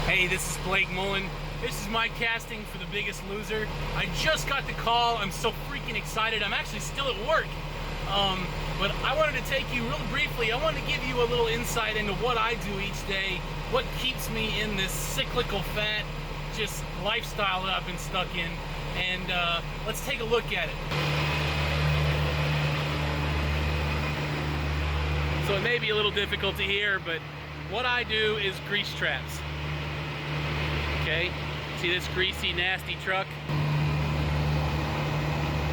Hey, this is Blake Mullen. This is my casting for The Biggest Loser. I just got the call. I'm so freaking excited. I'm actually still at work. But I wanted to take you real briefly. I wanted to give you a little insight into what I do each day, what keeps me in this cyclical fat just lifestyle that I've been stuck in. And let's take a look at it. So it may be a little difficult to hear, but what I do is grease traps. Okay, see this greasy, nasty truck?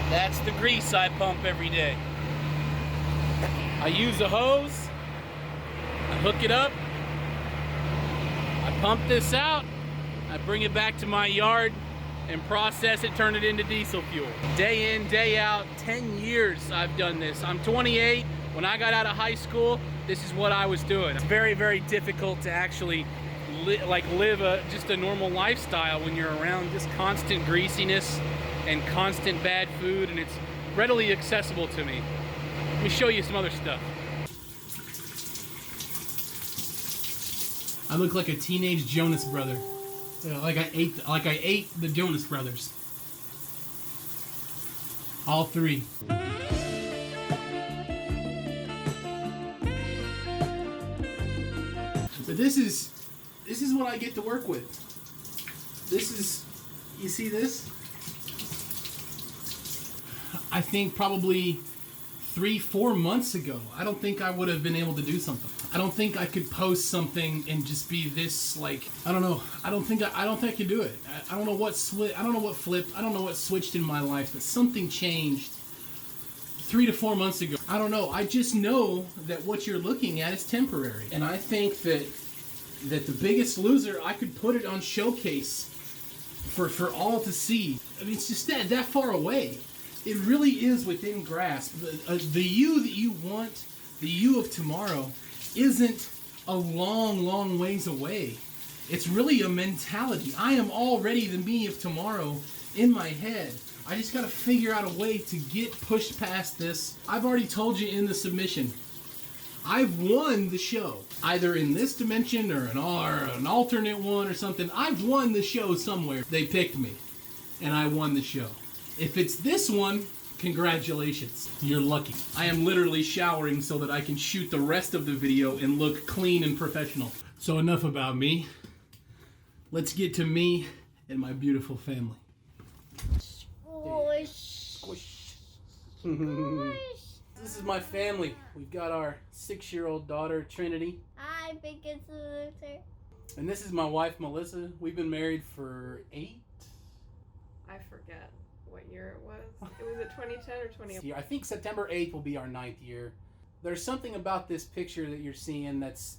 That's the grease I pump every day. I use a hose, I hook it up, I pump this out, I bring it back to my yard and process it, turn it into diesel fuel. Day in, day out, 10 years I've done this. I'm 28. When I got out of high school, this is what I was doing. It's very, very difficult to actually live just a normal lifestyle when you're around just constant greasiness and constant bad food, and it's readily accessible to me. Let me show you some other stuff. I look like a teenage Jonas brother. Like I ate the Jonas Brothers. All three. So this is what I get to work with. This is, you see this? I think probably 3-4 months ago, I don't think I would have been able to do something. I don't think I could post something and just be this, like, I don't know. I don't think I could do it. I don't know what I don't know what flipped. I don't know what switched in my life, but something changed 3 to 4 months ago. I don't know. I just know that what you're looking at is temporary. And I think that The Biggest Loser, I could put it on showcase for all to see. I mean, it's just that far away. It really is within grasp. The you that you want, the you of tomorrow, isn't a long, long ways away. It's really a mentality. I am already the me of tomorrow in my head. I just got to figure out a way to get pushed past this. I've already told you in the submission, I've won the show. Either in this dimension or an alternate one or something. I've won the show somewhere. They picked me, and I won the show. If it's this one, congratulations. You're lucky. I am literally showering so that I can shoot the rest of the video and look clean and professional. So enough about me. Let's get to me and my beautiful family. Squish. Squish. This is my family. We've got our 6-year-old daughter, Trinity. Hi, Biggest Loser. And this is my wife, Melissa. We've been married for 8. I forget what year it was. It was at 2010 or 2011. I think September 8th will be our 9th year. There's something about this picture that you're seeing that's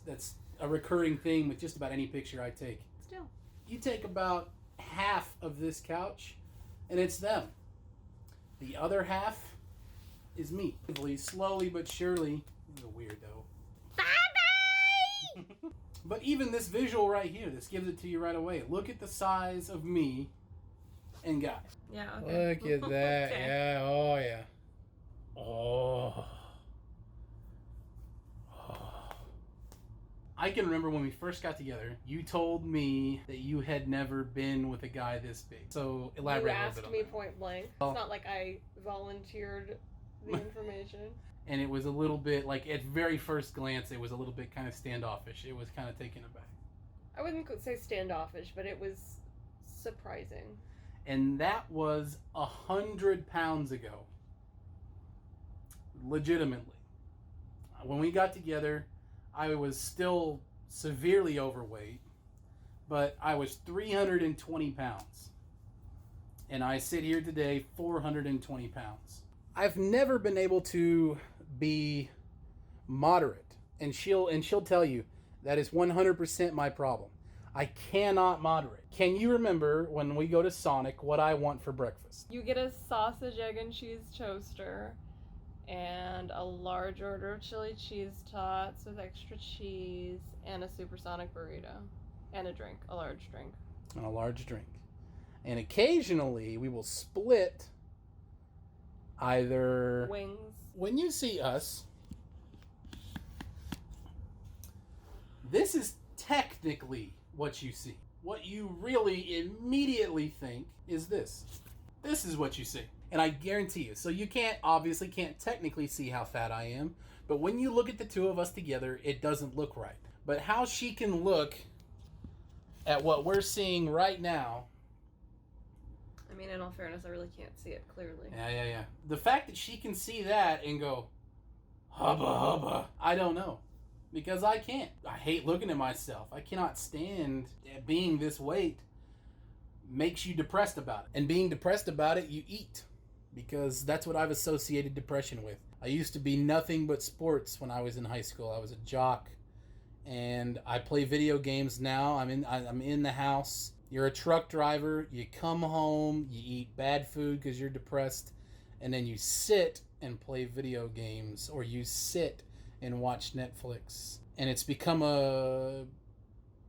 a recurring theme with just about any picture I take. Still. You take about half of this couch, and it's them. The other half is me. Slowly but surely. This is a weirdo. Bye-bye! But even this visual right here, this gives it to you right away. Look at the size of me and Guy. Yeah, okay. Look at that. Okay. Yeah, oh yeah. Oh. I can remember when we first got together, you told me that you had never been with a guy this big. So elaborate You a little asked bit on me that. point blank. Oh. It's not like I volunteered the information. And it was a little bit, like, at very first glance, it was a little bit kind of standoffish. It was kind of taken aback. I wouldn't say standoffish, but it was surprising. And that was 100 pounds ago. Legitimately. When we got together, I was still severely overweight, but I was 320 pounds. And I sit here today 420 pounds. I've never been able to be moderate, and she'll tell you that is 100% my problem. I cannot moderate. Can you remember when we go to Sonic what I want for breakfast? You get a sausage, egg, and cheese toaster and a large order of chili cheese tots with extra cheese and a supersonic burrito and a large drink. And a large drink. And occasionally we will split either Wings. When you see us, this is technically what you see. what you really immediately think is this. This is what you see. And I guarantee you, so you obviously can't technically see how fat I am, but when you look at the two of us together, it doesn't look right. But how she can look at what we're seeing right now. I mean, in all fairness, I really can't see it clearly. Yeah. The fact that she can see that and go, hubba hubba, I don't know. Because I can't. I hate looking at myself. I cannot stand being this weight. Makes you depressed about it. And being depressed about it, you eat. Because that's what I've associated depression with. I used to be nothing but sports when I was in high school. I was a jock. And I play video games now. I'm in the house. You're a truck driver. You come home. You eat bad food because you're depressed. And then you sit and play video games. Or you sit and watch Netflix. And it's become a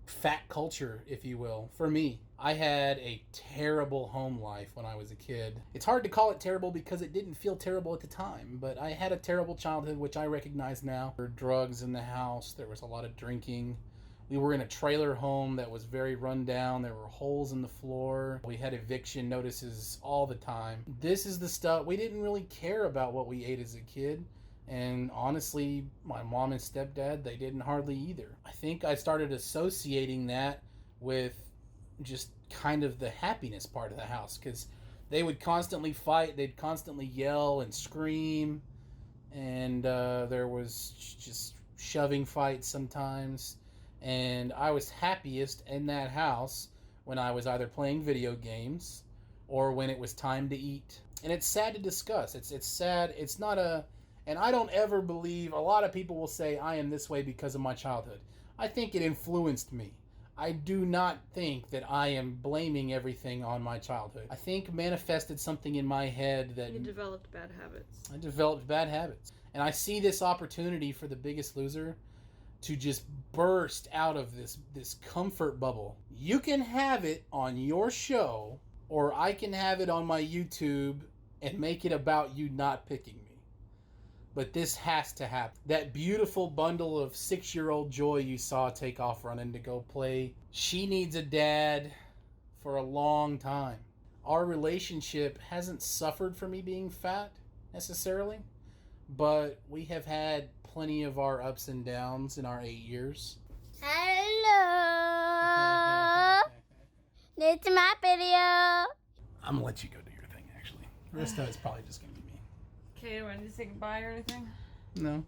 fat culture, if you will, for me. I had a terrible home life when I was a kid. It's hard to call it terrible because it didn't feel terrible at the time, but I had a terrible childhood, which I recognize now. There were drugs in the house. There was a lot of drinking. We were in a trailer home that was very run down. There were holes in the floor. We had eviction notices all the time. This is the stuff. We didn't really care about what we ate as a kid. And honestly, my mom and stepdad, they didn't hardly either. I think I started associating that with just kind of the happiness part of the house, because they would constantly fight. They'd constantly yell and scream. And there was just shoving fights sometimes. And I was happiest in that house when I was either playing video games or when it was time to eat. And it's sad to discuss. It's sad. It's not a... And I don't ever believe... A lot of people will say I am this way because of my childhood. I think it influenced me. I do not think that I am blaming everything on my childhood. I think manifested something in my head that... You developed bad habits. I developed bad habits. And I see this opportunity for The Biggest Loser to just burst out of this comfort bubble. You can have it on your show, or I can have it on my YouTube and make it about you not picking me. But this has to happen. That beautiful bundle of 6-year-old Joy you saw take off running to go play, she needs a dad for a long time. Our relationship hasn't suffered for me being fat, necessarily. But we have had plenty of our ups and downs in our 8 years. Hello. This is my video. I'm gonna let you go do your thing, actually. The rest of it's probably just gonna be me. Okay, do I need to say goodbye or anything? No.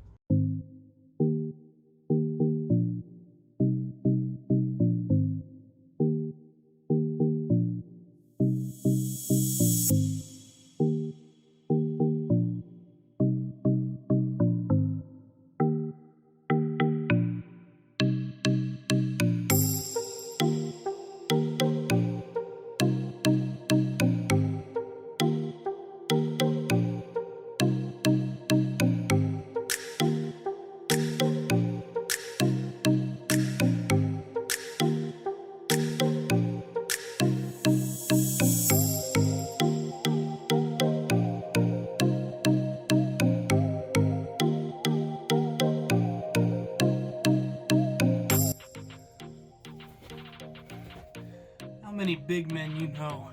How many big men you know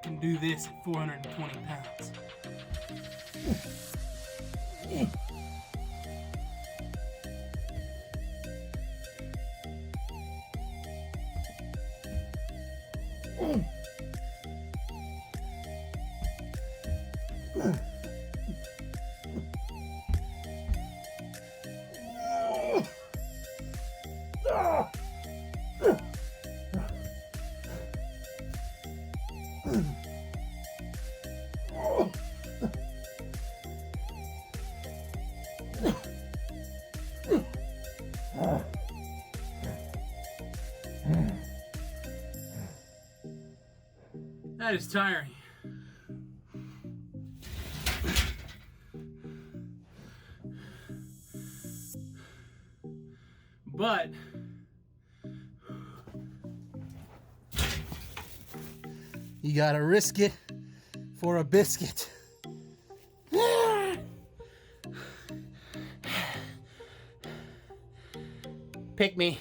can do this at 420 pounds? That is tiring. But you gotta risk it for a biscuit. Pick me.